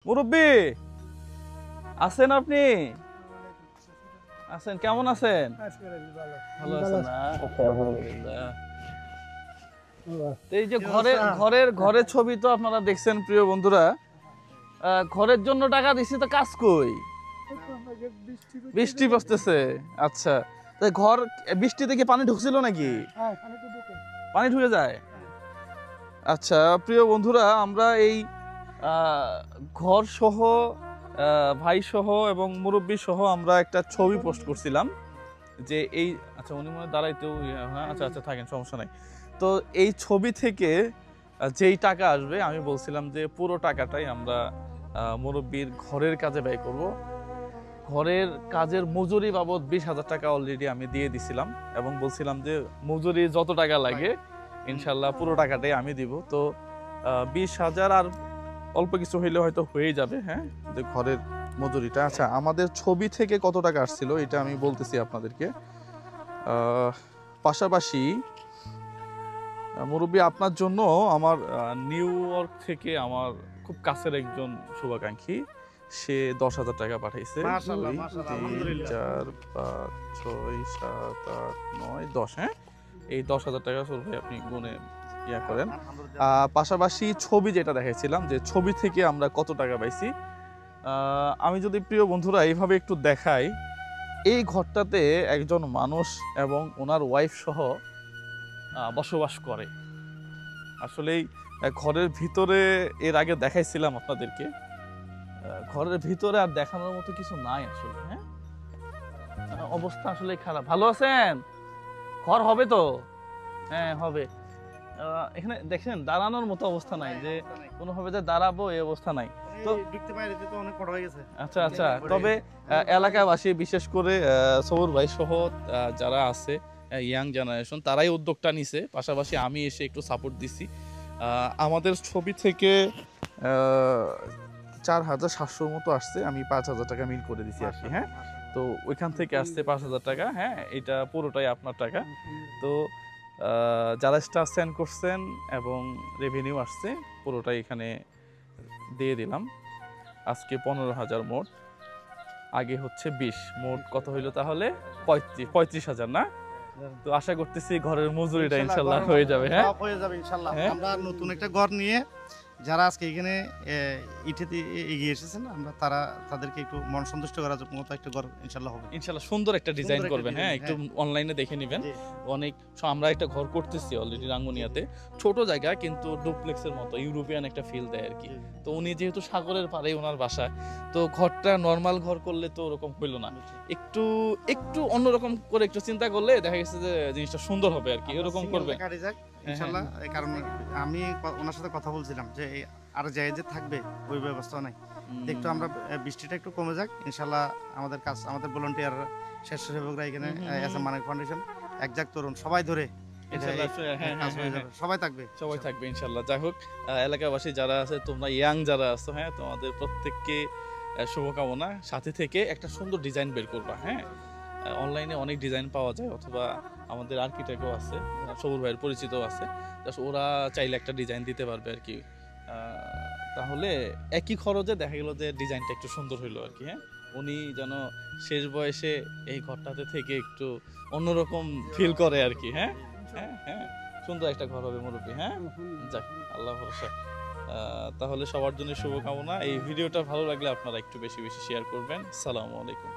মুরব্বি আছেন আপনি? আছেন, কেমন আছেন? ভালো আছেন না? আলহামদুলিল্লাহ। এই যে ঘরের ছবি তো আপনারা দেখছেন প্রিয় বন্ধুরা। ঘরের জন্য টাকা দিছি, তো কাজ কই? বৃষ্টি পড়তেছে। আচ্ছা, তাই ঘর বৃষ্টিতে কি পানি ঢুকছিল নাকি? পানি ঢুকে যায়। আচ্ছা প্রিয় বন্ধুরা, আমরা এই ঘর সহ ভাই সহ এবং মুরব্বী সহ আমরা একটা ছবি পোস্ট করছিলাম যে এই, আচ্ছা উনি মনে দাঁড়াইতেও, হ্যাঁ আচ্ছা আচ্ছা থাকেন, সমস্যা নাই। তো এই ছবি থেকে যেই টাকা আসবে আমি বলছিলাম যে পুরো টাকাটাই আমরা মুরব্বীর ঘরের কাজে ব্যয় করব। ঘরের কাজের মজুরি বাবদ 20,000 টাকা অলরেডি আমি দিয়ে দিছিলাম এবং বলছিলাম যে মজুরি যত টাকা লাগে ইনশাল্লাহ পুরো টাকাটাই আমি দিব। তো 20,000 আর অল্প কিছু হইলে হয়তো হয়ে যাবে। হ্যাঁ, যে ঘরের মজুরিটা। আচ্ছা, আমাদের ছবি থেকে কত টাকা আসছিল এটা আমি বলতেছি আপনাদেরকে। পাশাপাশি মুরব্বী আপনার জন্য আমার নিউ ইয়র্ক থেকে আমার খুব কাছের একজন শুভাকাঙ্ক্ষী, সে 10,000 টাকা পাঠাইছে। 2 3 4 5 6 7 8 9 10, হ্যাঁ এই 10,000 টাকা চলবে, আপনি গুনে ইয়া করেন। পাশাপাশি ছবি যেটা দেখাইছিলাম যে ছবি থেকে আমরা কত টাকা পাইছি, আমি যদি প্রিয় বন্ধুরা এইভাবে একটু দেখাই, এই ঘরটাতে একজন মানুষ এবং ওনার ওয়াইফ সহ বসবাস করে। আসলেই ঘরের ভিতরে এর আগে দেখাইছিলাম আপনাদেরকে, ঘরের ভিতরে আর দেখানোর মতো কিছু নাই আসলে। হ্যাঁ, অবস্থা আসলে খারাপ। ভালো আছেন? ঘর হবে তো? হ্যাঁ হবে। এখানে দেখেন দাঁড়ানোর মতো অবস্থা নাই, যে কোনোভাবে যে দাঁড়াবো এই অবস্থা নাই। তো অনেক বড় হয়ে গেছে। আচ্ছা আচ্ছা, তবে এলাকাবাসী বিশেষ করে সবুর ভাই সহ যারা আছে ইয়াং জেনারেশন, তারাই উদ্যোগটা নিছে। পাশাপাশি আমি এসে একটু সাপোর্ট দিছি। আমাদের ছবি থেকে 4,700 মতো আসছে, আমি 5,000 টাকা মিল করে দিছি আর কি। হ্যাঁ, তো ওইখান থেকে আসছে 5,000 টাকা। হ্যাঁ, এটা পুরোটাই আপনার টাকা। তো যারা স্টার সেন্ড করছেন এবং রেভিনিউ আসছে পুরোটাই এখানে দিয়ে দিলাম। আজকে 15,000 মোট, আগে হচ্ছে 20, মোট কত হইলো তাহলে? 35,000 না? তো আশা করতেছি ঘরের মজুরিটা ইনশাল্লাহ হয়ে যাবে। হ্যাঁ হয়ে যাবে ইনশাল্লাহ। আমরা নতুন একটা ঘর নিয়ে যারা আজকে এখানে ইটেতে এগিয়ে এসেছেন, আমরা তাদেরকে একটু মন সন্তুষ্ট করার মতো একটা ঘর ইনশাল্লাহ হবে। ইনশাল্লাহ সুন্দর একটা ডিজাইন করবেন। হ্যাঁ, একটু অনলাইনে দেখে নেবেন। অনেক আমরা একটা ঘর করতেছি অলরেডি রাঙ্গুনিয়াতে, ছোট জায়গা কিন্তু ডুপ্লেক্সের মতো ইউরোপিয়ান একটা ফিল দেয় আর কি। তো উনি যেহেতু সাগরের পাড়ে ওনার বাসা, তো ঘরটা নর্মাল ঘর করলে তো ওরকম হইলো না, একটু একটু অন্যরকম করে একটু চিন্তা করলে দেখা গেছে যে জিনিসটা সুন্দর হবে আর কি। এরকম করবে ইনশাল্লাহ। এই কারণে আমি ওনার সাথে কথা বলছিলাম যে আর জায়গা থাকবে ওই ব্যবস্থা নাই, একটু আমরা বৃষ্টিটা একটু কমে যাক ইনশাল্লাহ। আমাদের কাজ, আমাদের ভলান্টিয়ার স্বেচ্ছাসেবকরা এখানে এসএম মানিক ফাউন্ডেশন, একজাক তরুণ সবাই ধরে সবাই থাকবে ইনশাল্লাহ। যাই হোক, এলাকাবাসী যারা আছে, তোমরা ইয়াং যারা আছো, হ্যাঁ তোমাদের প্রত্যেককে শুভকামনা। সাথে থেকে একটা সুন্দর ডিজাইন বের করবা। হ্যাঁ, অনলাইনে অনেক ডিজাইন পাওয়া যায়, অথবা আমাদের আর্কিটেক্টও আছে, সবুর ভাইয়ের পরিচিত আছে, ওরা চাইলে একটা ডিজাইন দিতে পারবে আর কি। তাহলে একই খরচে দেখা গেল যে ডিজাইনটা একটু সুন্দর হইলো আর কি। হ্যাঁ, উনি যেন শেষ বয়সে এই ঘরটাতে থেকে একটু অন্যরকম ফিল করে আর কি। হ্যাঁ হ্যাঁ হ্যাঁ, সুন্দর একটা ঘর হবে মুরব্বী। হ্যাঁ, যাক আল্লাহ ভরসা। তাহলে সবার জন্য শুভকামনা। এই ভিডিওটা ভালো লাগলে আপনারা একটু বেশি বেশি শেয়ার করবেন। আসসালামু আলাইকুম।